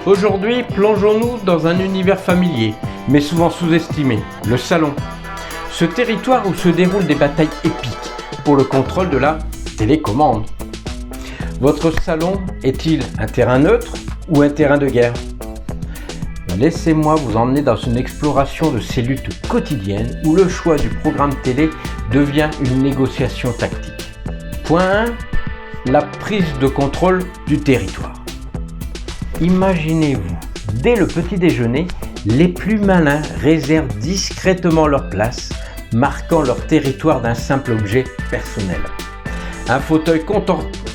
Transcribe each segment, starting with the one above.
Aujourd'hui, plongeons-nous dans un univers familier, mais souvent sous-estimé, le salon. Ce territoire où se déroulent des batailles épiques pour le contrôle de la télécommande. Votre salon est-il un terrain neutre ou un terrain de guerre? Laissez-moi vous emmener dans une exploration de ces luttes quotidiennes où le choix du programme télé devient une négociation tactique. Point 1. La prise de contrôle du territoire. Imaginez-vous, dès le petit déjeuner, les plus malins réservent discrètement leur place, marquant leur territoire d'un simple objet personnel. Un fauteuil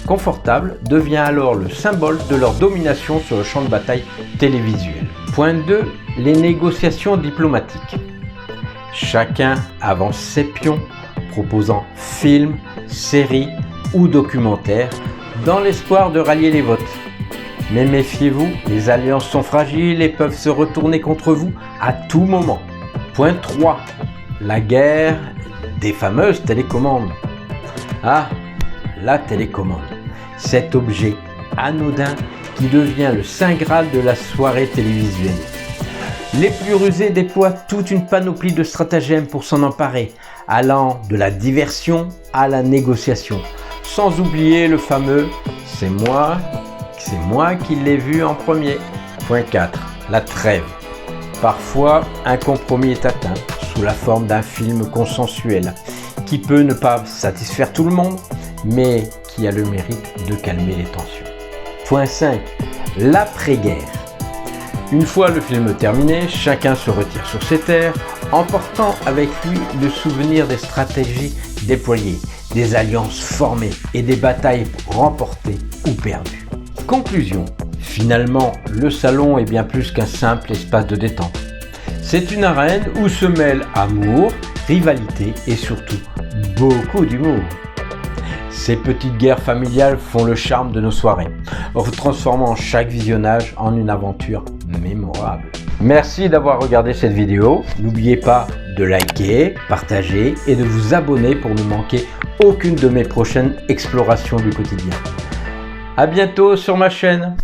confortable devient alors le symbole de leur domination sur le champ de bataille télévisuel. Point 2. Les négociations diplomatiques. Chacun avance ses pions, proposant films, séries ou documentaires, dans l'espoir de rallier les votes. Mais méfiez-vous, les alliances sont fragiles et peuvent se retourner contre vous à tout moment. Point 3. La guerre des fameuses télécommandes. Ah, la télécommande, cet objet anodin qui devient le saint graal de la soirée télévisuelle. Les plus rusés déploient toute une panoplie de stratagèmes pour s'en emparer, allant de la diversion à la négociation, sans oublier le fameux « c'est moi qui l'ai vu en premier ». Point 4. La trêve. Parfois, un compromis est atteint sous la forme d'un film consensuel qui peut ne pas satisfaire tout le monde, mais qui a le mérite de calmer les tensions. Point 5. L'après-guerre. Une fois le film terminé, chacun se retire sur ses terres, emportant avec lui le souvenir des stratégies déployées, des alliances formées et des batailles remportées ou perdues. Conclusion. Finalement, le salon est bien plus qu'un simple espace de détente. C'est une arène où se mêlent amour, rivalité et surtout beaucoup d'humour. Ces petites guerres familiales font le charme de nos soirées, transformant chaque visionnage en une aventure mémorable. Merci d'avoir regardé cette vidéo. N'oubliez pas de liker, partager et de vous abonner pour ne manquer aucune de mes prochaines explorations du quotidien. À bientôt sur ma chaîne.